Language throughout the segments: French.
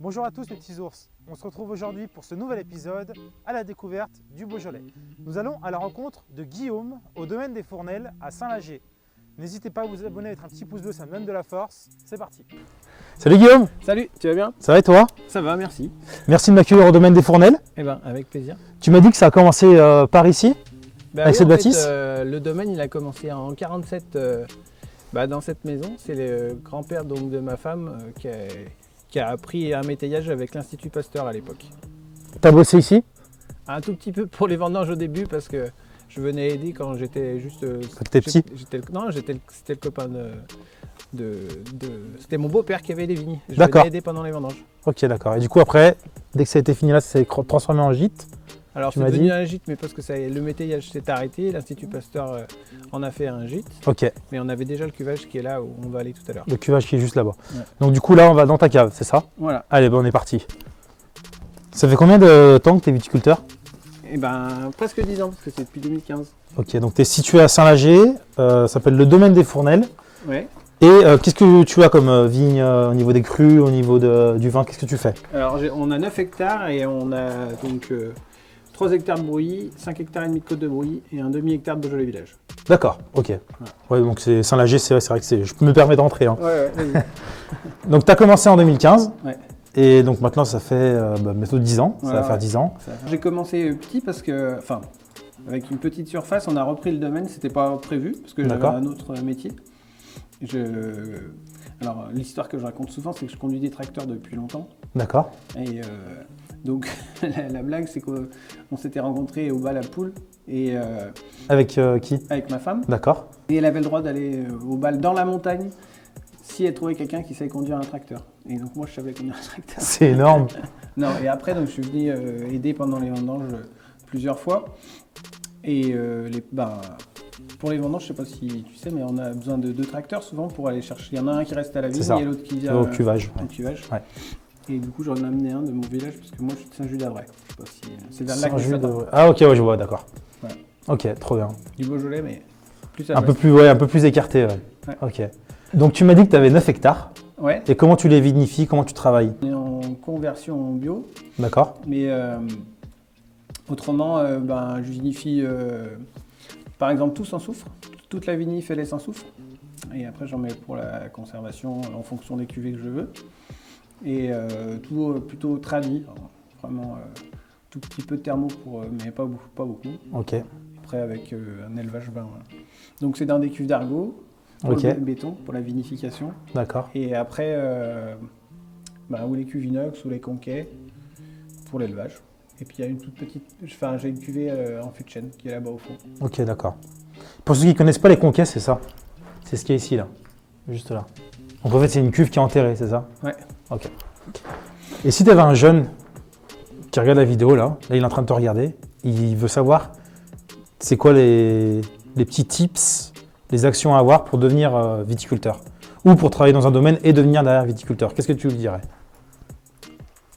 Bonjour à tous les petits ours, on se retrouve aujourd'hui pour ce nouvel épisode à la découverte du Beaujolais. Nous allons à la rencontre de Guillaume au domaine des Fournelles à Saint-Lager. N'hésitez pas à vous abonner, à mettre un petit pouce bleu, ça me donne de la force. C'est parti. Salut Guillaume. Salut, tu vas bien? Ça va et toi? Ça va, merci. Merci de m'accueillir au domaine des Fournelles. Eh ben, avec plaisir. Tu m'as dit que ça a commencé par ici, avec cette bâtisse? Le domaine, il a commencé en 47 dans cette maison. C'est le grand-père donc de ma femme qui a appris un métayage avec l'Institut Pasteur à l'époque. T'as bossé ici? Un tout petit peu pour les vendanges au début parce que je venais aider quand j'étais juste... Quand t'étais petit? C'était le copain c'était mon beau-père qui avait les vignes. Je D'accord. venais aider pendant les vendanges. Ok, d'accord. Et du coup après, dès que ça a été fini là, ça s'est transformé en gîte? Alors c'est devenu un gîte, mais parce que le métayage s'est arrêté, l'Institut Pasteur en a fait un gîte. Ok. Mais on avait déjà le cuvage qui est là où on va aller tout à l'heure. Le cuvage qui est juste là-bas. Ouais. Donc du coup là, on va dans ta cave, c'est ça? Voilà. Allez, bon, on est parti. Ça fait combien de temps que tu es viticulteur? Eh ben, presque 10 ans, parce que c'est depuis 2015. Ok, donc tu es situé à Saint-Lager, ça s'appelle le domaine des Fournelles. Ouais. Et qu'est-ce que tu as comme vigne au niveau des crus, au niveau du vin, qu'est-ce que tu fais? Alors, on a 9 hectares et on a donc 3 hectares de brouillis, 5 hectares et demi de côte de brouillis et un demi-hectare de Beaujolais village. D'accord, ok. Ouais, donc c'est Saint-Lager, c'est vrai que je me permets d'entrer. Hein. Ouais, vas-y. Donc tu as commencé en 2015. Ouais. Et donc maintenant ça fait bientôt 10 ans, Voilà, ça va faire 10 ans. J'ai commencé petit parce que, avec une petite surface, on a repris le domaine, c'était pas prévu parce que j'avais un autre métier. Alors l'histoire que je raconte souvent, c'est que je conduis des tracteurs depuis longtemps. D'accord. Et donc la blague, c'est qu'on s'était rencontrés au bal à Poule. Et, avec qui? Avec ma femme. D'accord. Et elle avait le droit d'aller au bal dans la montagne si elle trouvait quelqu'un qui savait conduire un tracteur. Et donc moi je savais conduire un tracteur. C'est énorme. Non, et après donc, je suis venu aider pendant les vendanges plusieurs fois. Et pour les vendanges, je sais pas si tu sais, mais on a besoin de 2 tracteurs souvent pour aller chercher. Il y en a un qui reste à la vigne et l'autre qui vient au cuvage. Au cuvage. Ouais. Et du coup j'en ai amené un de mon village parce que moi je suis de Saint-Just-d'Avray. Je sais pas si c'est vers là que ça part. Ah ok, ouais, je vois, d'accord. Ouais. Ok, trop bien. Du Beaujolais, mais plus à un peu plus écarté, ouais. Ouais. Ok. Donc tu m'as dit que tu avais 9 hectares. Ouais. Et comment tu les vinifies, comment tu travailles? On est en conversion bio. D'accord. Mais autrement, je vinifie par exemple tout sans soufre. Toute la vinif, elle est sans soufre. Et après, j'en mets pour la conservation en fonction des cuvées que je veux. Et tout plutôt tradi. Vraiment tout petit peu de thermo, mais pas beaucoup. Ok. Après, avec un élevage bain. Voilà. Donc, c'est dans des cuves d'argot. Pour le béton, pour la vinification. D'accord. Et après, ou les cuves inox ou les conquets pour l'élevage. Et puis il y a une toute petite, j'ai une cuvée en fût de chêne qui est là-bas au fond. Ok, d'accord. Pour ceux qui ne connaissent pas les conquets, c'est ça. C'est ce qui est ici, là. Juste là. Donc en fait, c'est une cuve qui est enterrée, c'est ça? Ouais. Ok. Et si tu avais un jeune qui regarde la vidéo, là il est en train de te regarder, il veut savoir c'est quoi les petits tips, les actions à avoir pour devenir viticulteur ou pour travailler dans un domaine et devenir derrière viticulteur. Qu'est-ce que tu lui dirais?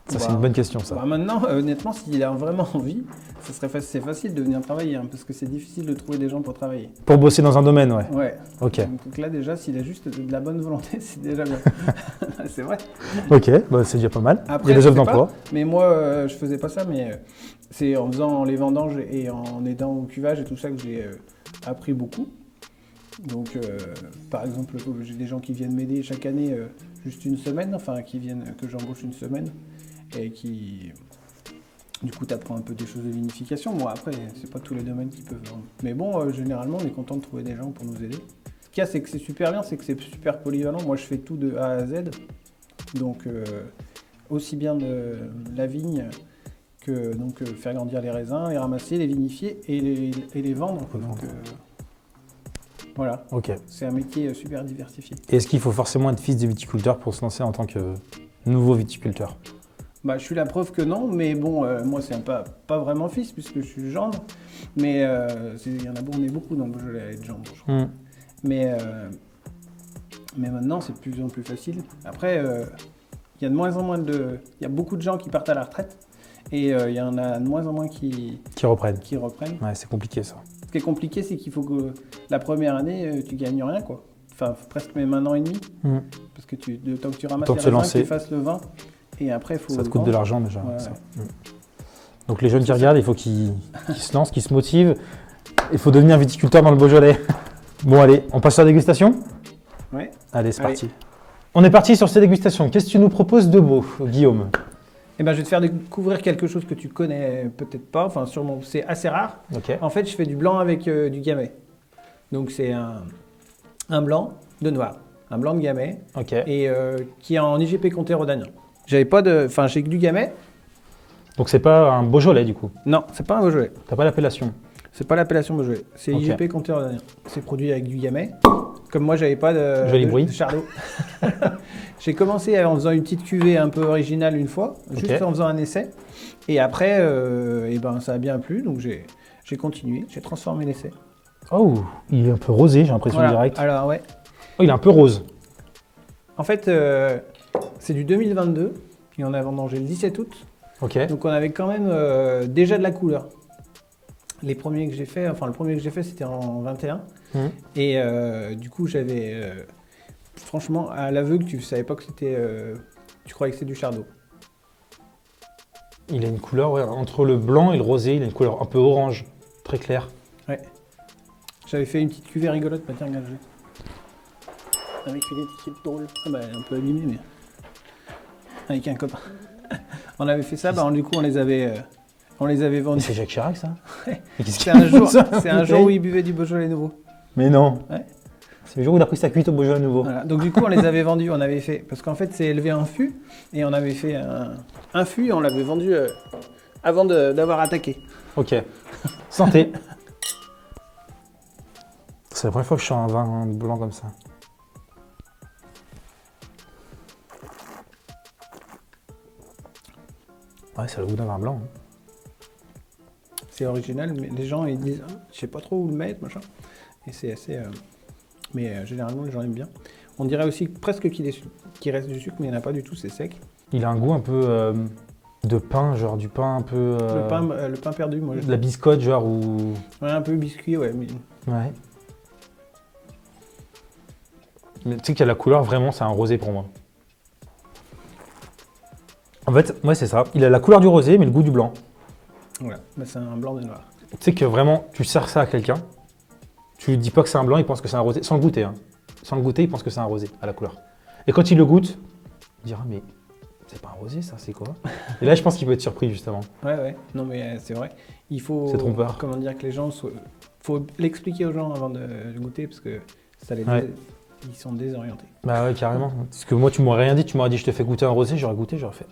Ça, c'est une bonne question, ça. Maintenant, honnêtement, s'il a vraiment envie, c'est facile de venir travailler, parce que c'est difficile de trouver des gens pour travailler. Pour bosser dans un domaine, ouais. Ouais. Ok. Donc là, déjà, s'il a juste de la bonne volonté, c'est déjà bien. C'est vrai. Ok, c'est déjà pas mal. Après, il y a des offres d'emploi. Mais moi, je faisais pas ça, mais c'est en faisant les vendanges et en aidant au cuvage et tout ça que j'ai appris beaucoup. Donc, par exemple, j'ai des gens qui viennent m'aider chaque année juste une semaine, que j'embauche une semaine. Et qui, du coup, tu apprends un peu des choses de vinification. Bon, après, c'est pas tous les domaines qui peuvent. Mais bon, généralement, on est content de trouver des gens pour nous aider. Ce qu'il y a, c'est que c'est super bien, c'est que c'est super polyvalent. Moi, je fais tout de A à Z. Donc, aussi bien de la vigne que faire grandir les raisins, les ramasser, les vinifier et les vendre. Donc, voilà. Ok. C'est un métier super diversifié. Et est-ce qu'il faut forcément être fils de viticulteur pour se lancer en tant que nouveau viticulteur? Je suis la preuve que non, mais bon, moi c'est pas vraiment fils puisque je suis gendre, mais il y en a on est beaucoup dans le Beaujolais à être gendre, je crois. Mais maintenant c'est de plus en plus facile. Après, il y a de moins en moins il y a beaucoup de gens qui partent à la retraite et il y en a de moins en moins qui reprennent. Ouais, c'est compliqué ça. Ce qui est compliqué, c'est qu'il faut que la première année tu gagnes rien, quoi. Enfin, presque même 1 an et demi, parce que le temps que tu ramasses les raisins, que tu fasses le vin. Et après, il faut. Ça te coûte de l'argent déjà. Ouais. Ça. Donc les jeunes qui regardent, il faut qu'ils se lancent, qu'ils se motivent. Il faut devenir viticulteur dans le Beaujolais. Bon allez, on passe sur la dégustation? Ouais. Allez, c'est parti. On est parti sur cette dégustation. Qu'est-ce que tu nous proposes de beau, Guillaume? Eh ben, je vais te faire découvrir quelque chose que tu connais peut-être pas. Enfin, sûrement, c'est assez rare. Ok. En fait, je fais du blanc avec du gamay. Donc, c'est un blanc de noir. Un blanc de gamay. Ok. Et qui est en IGP comté rhodanien. J'avais pas de. Enfin, j'ai que du gamay. Donc c'est pas un Beaujolais du coup? Non, c'est pas un Beaujolais. T'as pas l'appellation? C'est pas l'appellation Beaujolais. C'est Ok. IGP comté rhodanien. C'est produit avec du gamay. Comme moi, j'avais pas Bruit. de chardot. J'ai commencé en faisant une petite cuvée un peu originale une fois, juste en faisant un essai. Et après, eh ben, ça a bien plu, donc j'ai continué, j'ai transformé l'essai. Oh, il est un peu rosé, j'ai l'impression Voilà. direct. Alors ouais. Oh, il est un peu rose. En fait, c'est du 2022 et on a vendangé le 17 août. Ok. Donc on avait quand même déjà de la couleur. Les premiers que j'ai fait, enfin le premier que j'ai fait c'était en 21. Et du coup j'avais, franchement à l'aveugle tu savais pas que c'était, tu croyais que c'était du chardot. Il a une couleur, ouais, entre le blanc et le rosé, il a une couleur un peu orange, très claire. Ouais. J'avais fait une petite cuvée rigolote, bah tiens regarde. Avec une étiquette drôle. Ah bah elle est un peu abîmée mais. Avec un copain. On avait fait ça, bah du coup on les avait vendus. C'est Jacques Chirac ça? Ouais. Mais qu'est-ce C'est qu'il un jour, ça c'est un jour où il buvait du Beaujolais nouveau. Mais non. Ouais. C'est le jour où il a pris sa cuite au Beaujolais nouveau. Voilà. Donc du coup on les avait vendus, on avait fait, parce qu'en fait c'est élevé en fût, et on avait fait un fût et on l'avait vendu avant d'avoir attaqué. Ok. Santé. C'est la première fois que je sens un vin blanc comme ça. Ouais, ça a le goût d'un vin blanc. C'est original, mais les gens ils disent, ah, je sais pas trop où le mettre, machin. Et c'est assez, mais généralement les gens aiment bien. On dirait aussi presque qu'il reste du sucre, mais il n'y en a pas du tout, c'est sec. Il a un goût un peu de pain, genre du pain un peu... Le pain perdu, moi. De la biscotte, genre, ou... Ouais, un peu biscuit, ouais. Mais... Ouais. Mais tu sais qu'il y a la couleur, vraiment, c'est un rosé pour moi. En fait, ouais, c'est ça. Il a la couleur du rosé, mais le goût du blanc. Voilà, bah, c'est un blanc de noir. Tu sais que vraiment, tu sers ça à quelqu'un, tu lui dis pas que c'est un blanc, il pense que c'est un rosé, sans le goûter. Hein. Sans le goûter, il pense que c'est un rosé, à la couleur. Et quand il le goûte, il dira, mais c'est pas un rosé, ça, c'est quoi? Et là, je pense qu'il peut être surpris, justement. Ouais. Non, mais c'est vrai. Il faut... C'est trompeur. Comment dire que les gens soient... faut l'expliquer aux gens avant de goûter, parce que ça les... Ouais. Ils sont désorientés. Bah ouais, carrément. Parce que moi, tu m'aurais rien dit, tu m'aurais dit, je te fais goûter un rosé, j'aurais goûté, j'aurais fait...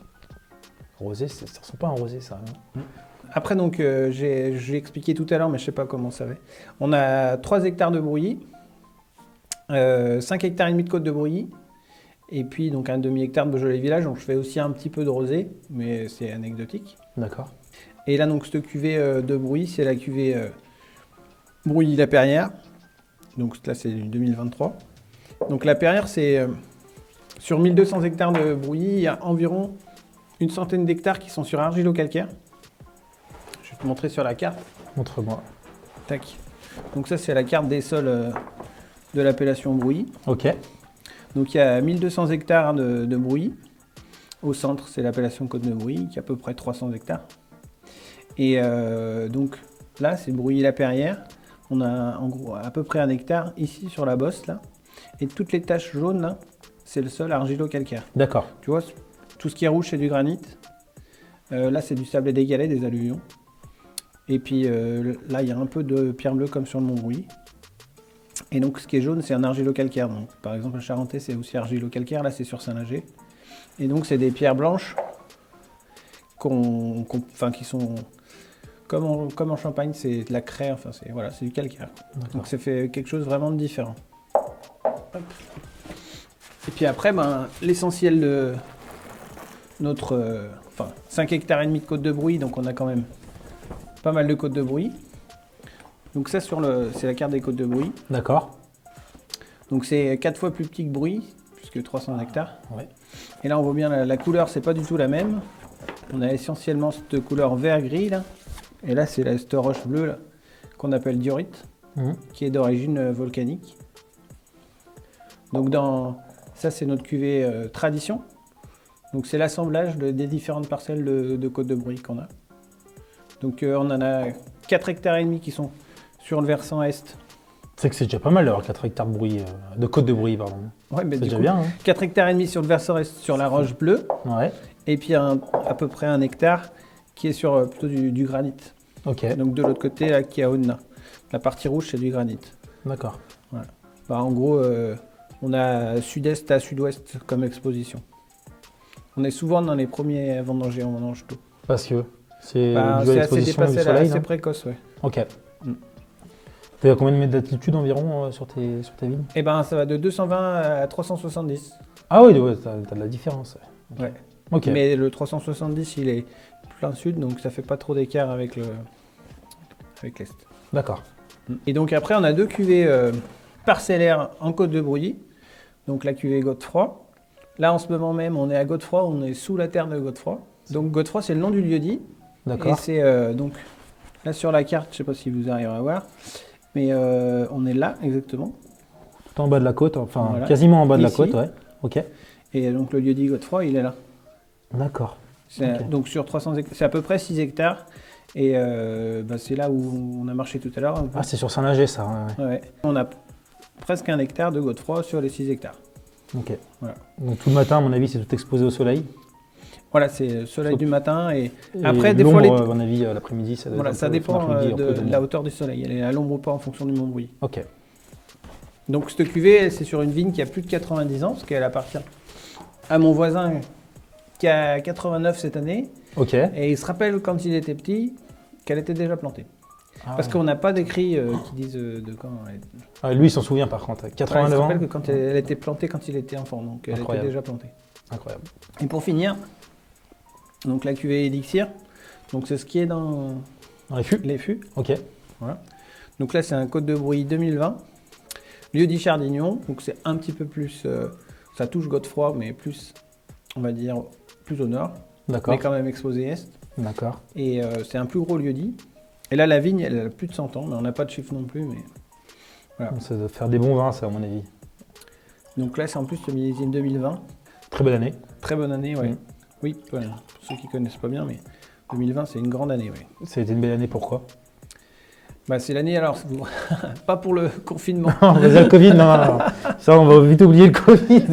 Rosé, ça ressemble pas à un rosé, ça. Hein. Après, donc, j'ai expliqué tout à l'heure, mais je sais pas comment ça va. On a 3 hectares de brouillis, 5 hectares et demi de côte de brouillis, et puis donc un demi-hectare de Beaujolais Village, donc je fais aussi un petit peu de rosé, mais c'est anecdotique. D'accord. Et là, donc, cette cuvée de brouillis, c'est la cuvée Brouillis La Perrière. Donc là, c'est du 2023. Donc la Perrière, c'est sur 1200 hectares de brouillis, il y a environ une centaine d'hectares qui sont sur argilo-calcaire. Je vais te montrer sur la carte. Montre-moi. Tac. Donc ça, c'est la carte des sols de l'appellation brouillis. Ok. Donc il y a 1200 hectares de brouillis. Au centre, c'est l'appellation Côte de Brouilly, qui a à peu près 300 hectares. Et donc là, c'est Brouillis La Perrière. On a en gros à peu près 1 hectare ici sur la bosse là. Et toutes les taches jaunes là, c'est le sol argilo-calcaire. D'accord. Tu vois, tout ce qui est rouge, c'est du granit. Là, c'est du sable d'égalé, des alluvions. Et puis là, il y a un peu de pierre bleue comme sur le Mont Brouilly. Et donc, ce qui est jaune, c'est un argilo-calcaire. Donc, par exemple, le Charentais, c'est aussi argilo-calcaire. Là, c'est sur Saint-Lager. Et donc, c'est des pierres blanches qui sont comme en Champagne, c'est de la craie. Enfin, c'est du calcaire. Donc, ça fait quelque chose vraiment de différent. Hop. Et puis après, l'essentiel de notre 5 hectares et demi de côte de Brouilly, donc on a quand même pas mal de côtes de Brouilly. Donc ça, c'est la carte des côtes de Brouilly. D'accord. Donc c'est 4 fois plus petit que Brouilly, puisque 300 hectares. Ouais. Et là, on voit bien la couleur, c'est pas du tout la même. On a essentiellement cette couleur vert-gris là. Et là, c'est cette roche bleue là, qu'on appelle diorite, qui est d'origine volcanique. Donc ça, c'est notre cuvée tradition. Donc c'est l'assemblage des différentes parcelles de Côte de Brouilly qu'on a. Donc on en a 4 hectares et demi qui sont sur le versant est. C'est que c'est déjà pas mal d'avoir 4 hectares de Côte de Brouilly, pardon. Ouais, mais C'est du déjà coup, bien. 4 hectares et demi sur le versant est sur la roche bleue. Ouais. Et puis à peu près 1 hectare qui est sur plutôt du granit. Ok. Donc de l'autre côté, là, qui est à Audenat. La partie rouge, c'est du granit. D'accord. Voilà. Bah, en gros, on a sud-est à sud-ouest comme exposition. On est souvent dans les premiers vendangers, on vendange tout. Parce que c'est Bah, dû à c'est assez l'exposition du dépassé, là, soleil, assez non? précoce, ouais. Ok. Mm. T'es à combien de mètres d'altitude environ sur tes vignes? Et ben ça va de 220 à 370. Ah oui, ouais, t'as de la différence. Ouais. Ok. Mais le 370, il est plein sud, donc ça fait pas trop d'écart avec l'est. D'accord. Et donc après, on a 2 cuvées parcellaires en Côte de Brouilly. Donc la cuvée Godefroy. Là, en ce moment même, on est à Godefroy, on est sous la terre de Godefroy. Donc Godefroy, c'est le nom du lieu-dit. Et D'accord. c'est donc là sur la carte, je sais pas si vous arriverez à voir, mais on est là exactement. Tout en bas de la côte, enfin Voilà. quasiment en bas de la Ici. côte, ouais. Ok. Et donc le lieu-dit Godefroy, il est là. D'accord. Ok. Donc sur 300 hectares, c'est à peu près 6 hectares. Et bah, c'est là où on a marché tout à l'heure. Un peu. Ah, c'est sur Saint-Nager, ça. Ouais. Ouais. On a presque 1 hectare de Godefroy sur les 6 hectares. Ok. Voilà. Donc tout le matin, à mon avis, c'est tout exposé au soleil. Voilà, c'est le soleil Sauf- du matin. Et Et après, des fois, l'ombre, à mon avis, l'après-midi, ça doit voilà, être un ça peu- dépend enfin, l'après-midi, un peu de la hauteur du soleil. Elle est à l'ombre ou pas en fonction du Montbrouilly. Ok. Donc cette cuvée, c'est sur une vigne qui a plus de 90 ans, parce qu'elle appartient à mon voisin qui a 89 cette année. Ok. Et il se rappelle quand il était petit qu'elle était déjà plantée. Ah, Parce ouais. qu'on n'a pas d'écrit qui disent de quand elle est. Ah, lui, il s'en souvient par contre. Ouais, il 89 se ans. rappelle que quand elle était plantée quand il était enfant, donc elle Incroyable. était déjà plantée. Incroyable. Et pour finir, donc la cuvée Elixir, donc c'est ce qui est dans Dans les fûts. les fûts. Ok. Donc là c'est un Côte de Brouilly 2020, lieu dit Chardignon, donc c'est un petit peu plus, ça touche Godefroy, mais plus, on va dire, plus au nord, D'accord. mais quand même exposé est. D'accord. Et c'est un plus gros lieu dit. Et là la vigne, elle a plus de 100 ans, mais on n'a pas de chiffre non plus. Mais... Donc, ça doit faire des bons vins, ça, à mon avis. Donc là c'est en plus le millésime 2020. Très belle année. Très bonne année, ouais. Mm. Oui, voilà. Pour ceux qui connaissent pas bien, mais 2020 c'est une grande année, oui. Ça a été une belle année, pourquoi? Bah, c'est l'année, alors, pas pour le confinement. Non, on va dire le Covid, non. Ça, on va vite oublier le Covid.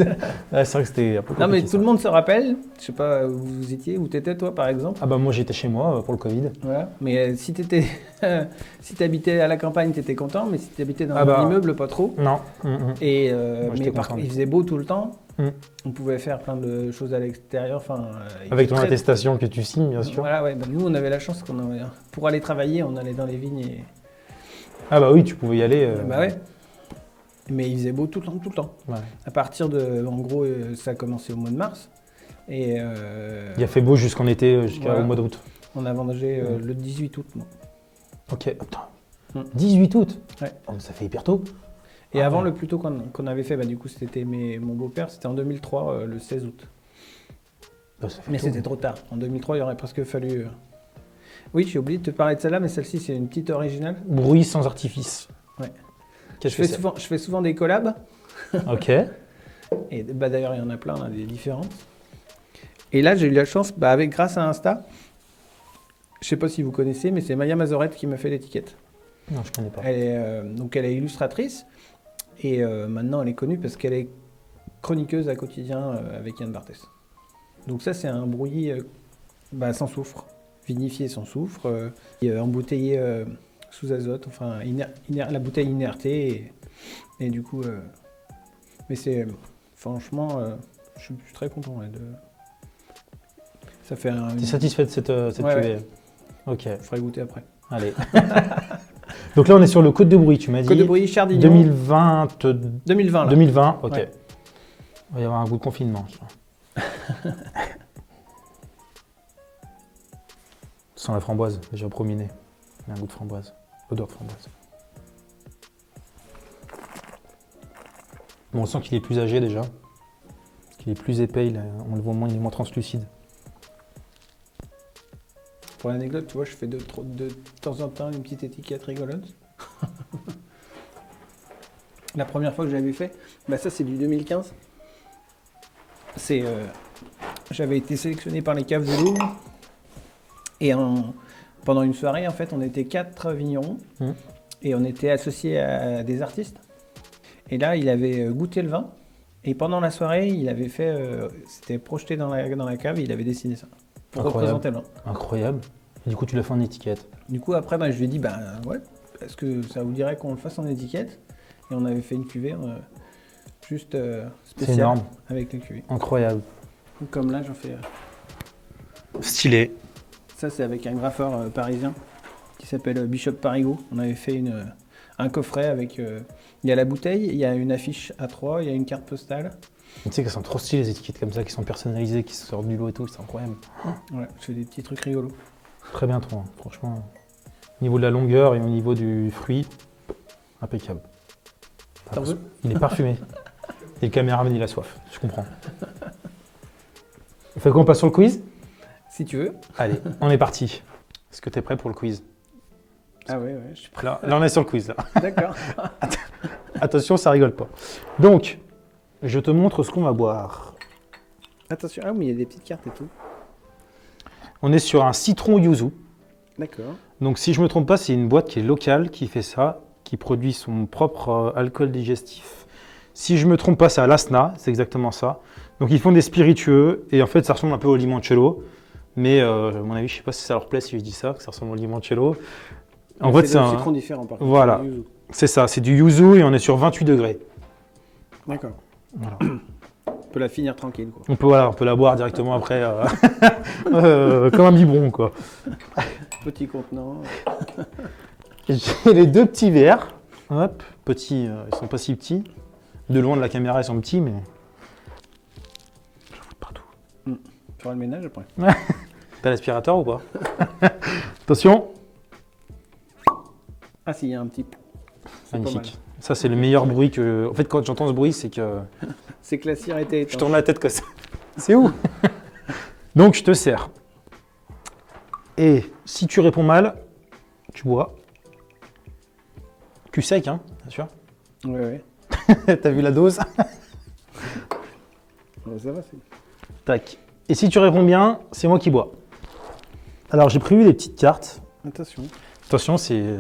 Ouais, c'est vrai que c'était un peu compliqué. Non, mais tout ça. le monde se rappelle, je sais pas où vous étiez, où t'étais toi par exemple. Ah bah moi j'étais chez moi pour le Covid. Voilà. Mais si t'étais, si t'habitais à la campagne, t'étais content, mais si t'habitais dans Ah un bah. immeuble, pas trop. Non. Et Moi, j'étais mais par content. contre, il faisait beau tout le temps. Mm. On pouvait faire plein de choses à l'extérieur. Enfin, il Avec ton faisait très- attestation que tu signes, bien sûr. Voilà, ouais. Bah, nous, on avait la chance pour aller travailler, on allait dans les vignes et. Ah bah oui, tu pouvais y aller. Bah ouais. Mais il faisait beau tout le temps, tout le temps. Ouais. À partir de, en gros, ça a commencé au mois de mars. Et Il a fait beau jusqu'en été, jusqu'au Voilà. mois d'août. on a vendangé le 18 août. Moi. Ok, putain. Mm. 18 août. Ouais. Oh, ça fait hyper tôt. Et Ah avant, ouais. le plus tôt qu'on avait fait, bah, du coup, c'était mon beau-père, c'était en 2003, le 16 août. Bah, ça fait Mais tôt. c'était trop tard. En 2003, il aurait presque fallu. Oui, j'ai oublié de te parler de celle-là, mais celle-ci, c'est une petite originale. Bruit sans artifice. Ouais. Qu'est-ce Je que c'est? fais souvent des collabs. Ok. Et bah, d'ailleurs, il y en a plein, là, des différentes. Et là, j'ai eu la chance, grâce à Insta, je sais pas si vous connaissez, mais c'est Maya Mazorette qui m'a fait l'étiquette. Non, je connais pas. Elle est illustratrice et maintenant elle est connue parce qu'elle est chroniqueuse à quotidien avec Yann Barthès. Donc ça c'est un brouillis sans soufre, vinifié sans soufre, embouteillé sous azote, enfin la bouteille inertée et du coup, mais c'est franchement, je suis très content de. Ça fait un. T'es satisfait de cette Ouais, cuvée? Ok, Je ferai goûter après. allez. Donc là, on est sur le Côte de Brouilly, tu m'as dit. Côte de Brouilly, Chardignon. 2020. 2020 là. 2020, ok. Ouais. Il va y avoir un goût de confinement. Ça. Sans la framboise, déjà au premier nez. Il y a un goût de framboise, odeur de framboise. Bon, on sent qu'il est plus âgé déjà, qu'il est plus épais, on le voit moins, il est moins translucide. Pour l'anecdote, tu vois, je fais de temps en temps une petite étiquette rigolote. La première fois que j'avais fait, ça c'est du 2015. C'est j'avais été sélectionné par les caves de l'eau. Et pendant une soirée, en fait, on était 4 vignerons. Et on était associés à des artistes. Et là, il avait goûté le vin. Et pendant la soirée, il avait fait... c'était projeté dans la cave et il avait dessiné ça. Pour représenter le vin. Incroyable. Et du coup, tu l'as fait en étiquette. Du coup, après, je lui ai dit, ouais, est-ce que ça vous dirait qu'on le fasse en étiquette? Et on avait fait une cuvée juste spéciale. C'est énorme. Avec la cuvée. Incroyable. Comme là, j'en fais... Stylé. Ça, c'est avec un graffeur parisien qui s'appelle Bishop Parigot. On avait fait un coffret avec... il y a la bouteille, il y a une affiche A3, il y a une carte postale. Tu sais qu'elles sont trop stylées, les étiquettes comme ça, qui sont personnalisées, qui sortent du lot et tout, c'est incroyable. Ouais, je fais des petits trucs rigolos. Très bien, trop, hein. Franchement. Au niveau de la longueur et au niveau du fruit, impeccable. T'en veux ? Il est parfumé. Et le caméraman, il a soif, je comprends. On fait quoi, on passe sur le quiz? Si tu veux. Allez, on est parti. Est-ce que tu es prêt pour le quiz? Ah ouais, je suis prêt. Là, on est sur le quiz. Là. D'accord. Attention, ça rigole pas. Donc, je te montre ce qu'on va boire. Attention, mais il y a des petites cartes et tout. On est sur un citron yuzu. D'accord. Donc, si je ne me trompe pas, c'est une boîte qui est locale, qui fait ça, qui produit son propre alcool digestif. Si je ne me trompe pas, c'est à l'Asna, c'est exactement ça. Donc, ils font des spiritueux, et en fait, ça ressemble un peu au limoncello. Mais à mon avis, je ne sais pas si ça leur plaît si je dis ça, que ça ressemble au limoncello. En fait, c'est un citron différent par contre. Voilà, c'est ça, c'est du yuzu et on est sur 28 degrés. D'accord. Voilà. On peut la finir tranquille, quoi. On peut la boire directement après, comme un biberon, quoi. Petit contenant. J'ai les deux petits verres. Hop, petits, ils sont pas si petits. De loin de la caméra, ils sont petits, mais... Je fous partout. Tu feras le ménage après. T'as l'aspirateur ou pas? Attention. Ah si, il y a un petit... Magnifique. Ça, c'est le meilleur bruit que... En fait, quand j'entends ce bruit, c'est que... C'est que la cire était étanche. Je tourne la tête comme ça. C'est où? Donc, je te sers. Et si tu réponds mal, tu bois. Tu sec, hein, bien sûr. Ouais. T'as vu la dose? Ouais, ça va, c'est... Tac. Et si tu réponds bien, c'est moi qui bois. Alors, j'ai prévu des petites cartes. Attention. Attention, c'est...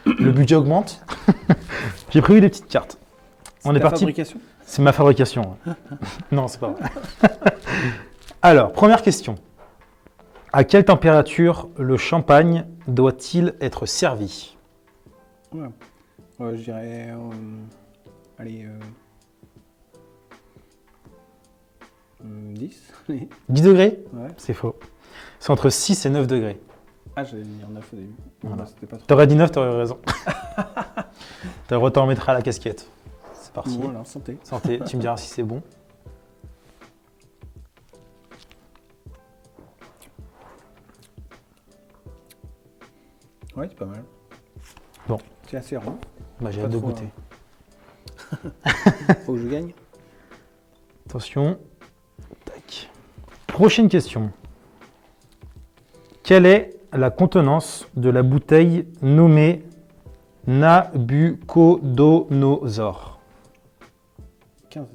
Le budget augmente. J'ai prévu des petites cartes. On est parti. Fabrication ? C'est ma fabrication. Ouais. Non, c'est pas vrai. Alors, première question. À quelle température le champagne doit-il être servi? Ouais. Je dirais... allez... 10. 10 degrés? Ouais. C'est faux. C'est entre 6 et 9 degrés. Ah, j'avais mis en 9 au début. Voilà. C'était pas trop. T'aurais dit 9, t'aurais raison. T'aurais t'en remettre à la casquette. C'est parti. Bon, alors, santé. Santé, tu me diras si c'est bon. Ouais, c'est pas mal. Bon. C'est assez rond. Bah, j'ai Pas hâte de trop, goûter. Faut que je gagne. Attention. Tac. Prochaine question. Quelle est la contenance de la bouteille nommée Nabucodonosor? 15.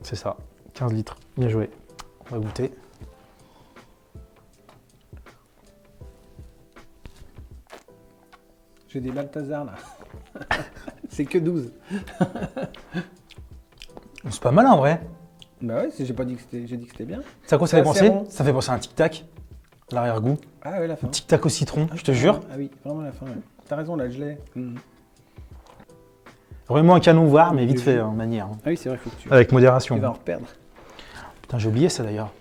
C'est ça, 15 litres. Bien joué. On va goûter. J'ai des Balthazar là. C'est que 12. C'est pas mal en vrai. Bah ouais, j'ai pas dit que c'était, j'ai dit que c'était bien. Ça quoi ça C'est fait assez penser? rond. Ça fait penser à un tic-tac. L'arrière-goût. Ah ouais, la fin. Tic-tac au citron, je te jure. Ah oui, vraiment la fin. Ouais. T'as raison, là, je l'ai. Vraiment un canon voir, mais vite fait en manière. Ah oui, c'est vrai, faut que tu... Avec modération. Tu vas en reperdre. Putain, j'ai oublié ça d'ailleurs.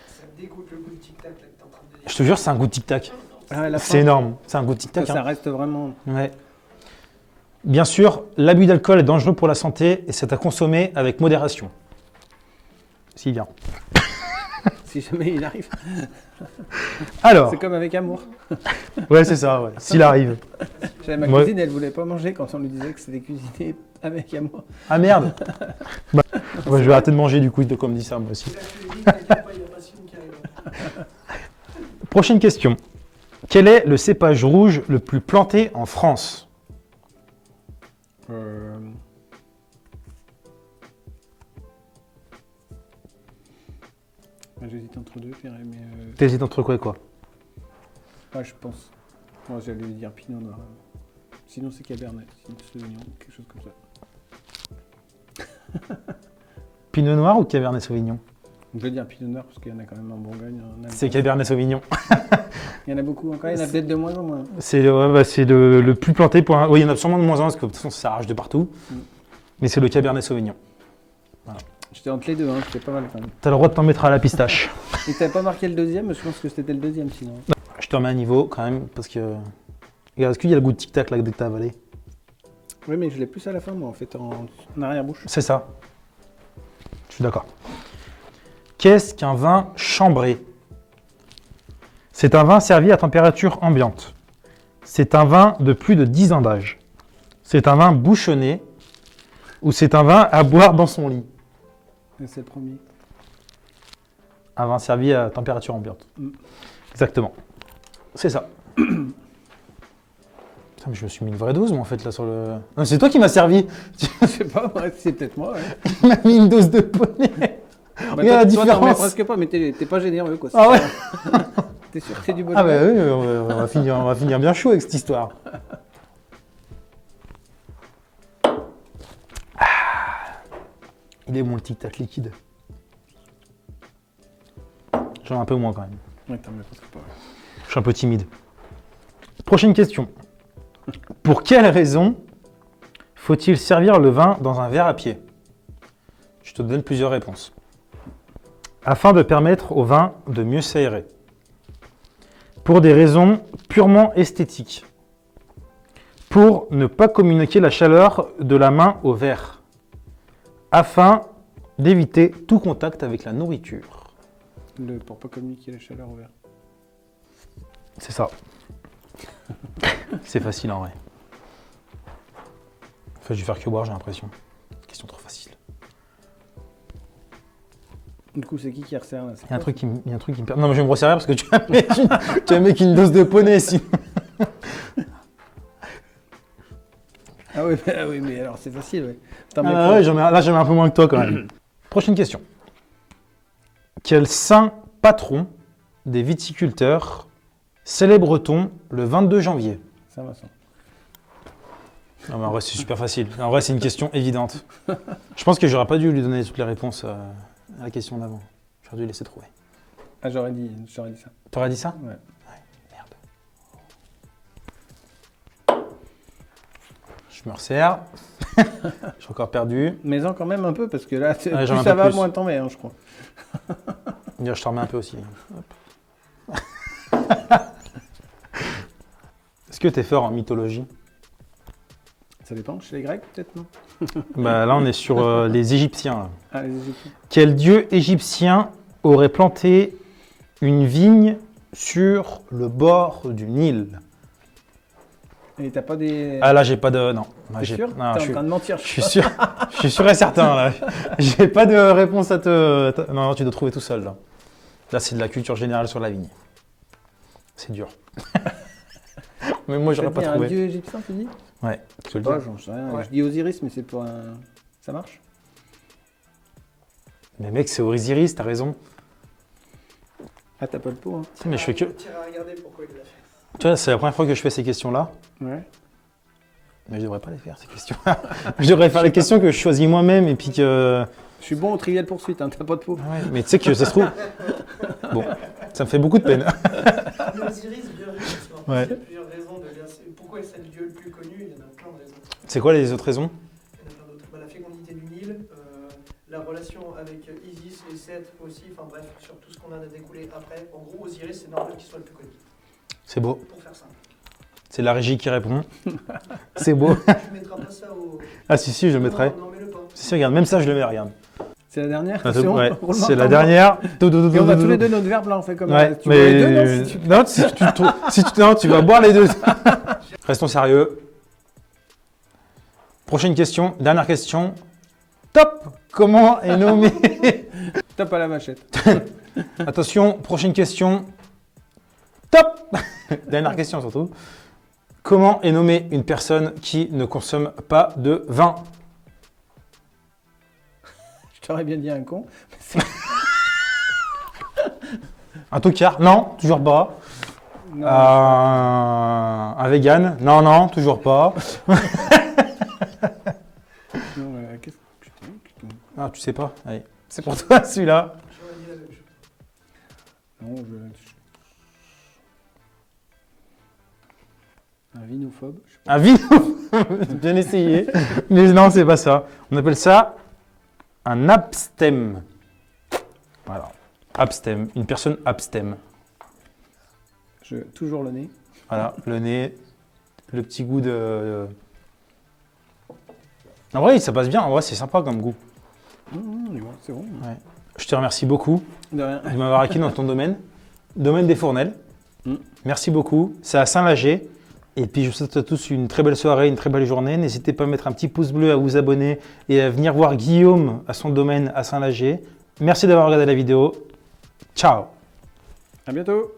Ça te dégoûte le goût de tic-tac là que t'es en train de dire. Je te jure, c'est un goût de tic-tac. Ah ouais, la fin. C'est énorme. C'est un goût de tic-tac. Ça hein. reste vraiment... Ouais. Bien sûr, l'abus d'alcool est dangereux pour la santé et c'est à consommer avec modération. Si bien. Si jamais il arrive. Alors, C'est comme avec amour. ouais, c'est ça, ouais. S'il arrive. J'avais ma Ouais. cousine, elle voulait pas manger quand on lui disait que c'était cuisiné avec amour. Ah merde. Bah, ouais, je vais arrêter de manger du coup, de comme dit ça moi aussi. La cuisine, t'inquiète pas, il y a pas celui qui arrive. Prochaine question. Quel est le cépage rouge le plus planté en France? J'hésite entre deux, je dirais, mais... T'hésites entre quoi et quoi? Ah, je pense. Moi, j'allais dire Pinot Noir. Sinon, c'est Cabernet, Sauvignon, quelque chose comme ça. Pinot Noir ou Cabernet Sauvignon? Je vais dire Pinot Noir parce qu'il y en a quand même en Bourgogne. C'est Cabernet Sauvignon. Il y en a beaucoup encore, il y en a peut-être de moins en moins. C'est le plus planté pour un... Oui, il y en a sûrement de moins en moins parce que de toute façon, ça arrache de partout. Mais c'est le Cabernet Sauvignon. J'étais entre les deux, hein, c'était pas mal quand même. T'as le droit de t'en mettre à la pistache. Et t'avais pas marqué le deuxième, je pense que c'était le deuxième sinon. Je te remets à niveau quand même parce que... Regarde, est-ce qu'il y a le goût de tic-tac là dès que t'as avalé? Oui, mais je l'ai plus à la fin, moi, en fait, en arrière-bouche. C'est ça. Je suis d'accord. Qu'est-ce qu'un vin chambré? C'est un vin servi à température ambiante. C'est un vin de plus de 10 ans d'âge. C'est un vin bouchonné ou c'est un vin à boire dans son lit? C'est le premier. Un vin servi à température ambiante. Exactement. C'est ça. Putain, mais je me suis mis une vraie dose, moi, en fait, là, sur le... Non, c'est toi qui m'as servi. Je sais pas, ouais, c'est peut-être moi, ouais. Il m'a mis une dose de poney. Bah, Regarde la toi, t'en remets différence. presque pas, mais t'es pas généreux, quoi. Ah ouais. T'es sûr que c'est du bon. Ah bah oui, on va finir bien chaud avec cette histoire. Il est bon le tic-tac liquide. J'en ai un peu moins quand même. Ouais, t'en mets presque pas. Je suis un peu timide. Prochaine question. Pour quelle raison faut-il servir le vin dans un verre à pied? Je te donne plusieurs réponses. Afin de permettre au vin de mieux s'aérer. Pour des raisons purement esthétiques. Pour ne pas communiquer la chaleur de la main au verre. Afin d'éviter tout contact avec la nourriture. Pour pas communiquer la chaleur au verre. C'est ça. C'est facile en vrai. Enfin, je vais faire que boire, j'ai l'impression. Question trop facile. Du coup, c'est qui resserre là? Il y a un truc qui me perd. Non, mais je vais me resserrer parce que tu vas mettre une dose de poney sinon. Ah oui, mais alors c'est facile, ouais. Attends, Ah ouais, j'en mets un peu moins que toi quand même. Prochaine question. Quel saint patron des viticulteurs célèbre-t-on le 22 janvier? Saint-Vincent. Non, mais en vrai, c'est super facile. En vrai, c'est une question évidente. Je pense que j'aurais pas dû lui donner toutes les réponses à la question d'avant. J'aurais dû laisser trouver. Ah, j'aurais dit ça. T'aurais dit ça? Ouais. Merde. Je me resserre. Je suis encore perdu. Mais en quand même un peu, parce que là, Ouais, plus j'en ai un ça peu va, plus. moins t'en mets, hein, je crois. Je t'en remets un peu aussi. Hop. Est-ce que t'es fort en mythologie? Ça dépend, chez les Grecs, peut-être, non? Bah, là, on est sur les Égyptiens. Là. Ah, les Égyptiens. Quel dieu égyptien aurait planté une vigne sur le bord du Nil? Et t'as pas des... Ah là, j'ai pas de... Non. Moi, T'es j'ai- sûr? non, T'es je en suis... train de mentir, je suis sûr. Je suis sûr et certain, là. J'ai pas de réponse à te... Non, non, tu dois trouver tout seul, là. Là, c'est de la culture générale sur la vigne. C'est dur. Mais moi, j'aurais pas un trouvé. dieu égyptien, tu dis? Ouais, je te le Oh, dis. j'en sais rien. Ouais. Je dis Osiris, mais c'est pour un... Ça marche? Mais mec, c'est Osiris, t'as raison. Ah, t'as pas le pot, hein? Mais je fais que... T'iras regarder pourquoi il l'a fait. Tu vois, c'est la première fois que je fais ces questions-là. Ouais. Mais je devrais pas les faire, ces questions-là. Je devrais faire les questions que je choisis moi-même et puis que... Je suis bon au trivial poursuite, hein, t'as pas de pot. Ouais, mais tu sais que ça se trouve... Bon, ça me fait beaucoup de peine. Mais Osiris, bien vu, parce qu'en Ouais. fait, il y a plusieurs raisons de dire pourquoi c'est le dieu le plus connu, il y en a plein de raisons. C'est quoi les autres raisons? Il y en a plein d'autres. Bah, la fécondité du Nil, la relation avec Isis et Seth aussi, enfin bref, sur tout ce qu'on a découlé après. En gros, Osiris, c'est normal qu'il soit le plus connu, C'est beau. pour faire simple. C'est la régie qui répond. C'est beau. Tu mettras pas ça au... Ah si, si, je le mettrai. Non, mets-le pas. Si, si, regarde, même ça, je le mets, regarde. C'est la dernière? Ah, C'est bon, ouais, roulement c'est de la tambour. dernière. Et on va tous les deux notre verbe là, on fait comme Ouais, tu bois les deux, non, si tu- non, non, tu vas boire les deux. Restons sérieux. Prochaine question, dernière question. Top! Comment est nommé... Tape à la machette. Attention, prochaine question. Top! Dernière question surtout. Comment est nommée une personne qui ne consomme pas de vin? Je t'aurais bien dit un con. Un tocard? Non, toujours pas. Non, Un vegan? Non, non, toujours pas. non, qu'est-ce que... Putain. Ah, tu sais pas? Allez, c'est pour toi celui-là. J'aurais dit la même chose. Non, un vinophobe. Je sais pas. Un vino. Bien essayé. Mais non, c'est pas ça. On appelle ça un abstème. Voilà. Abstème. Une personne abstème. Toujours le nez. Voilà. Le nez, le petit goût de. En vrai, ça passe bien. En vrai, c'est sympa comme goût. C'est bon. Ouais. Je te remercie beaucoup De rien. de m'avoir acquis dans ton domaine. Domaine des Fournelles. Mm. Merci beaucoup. C'est à Saint-Lager. Et puis, je vous souhaite à tous une très belle soirée, une très belle journée. N'hésitez pas à mettre un petit pouce bleu, à vous abonner et à venir voir Guillaume à son domaine à Saint-Lager. Merci d'avoir regardé la vidéo. Ciao! À bientôt.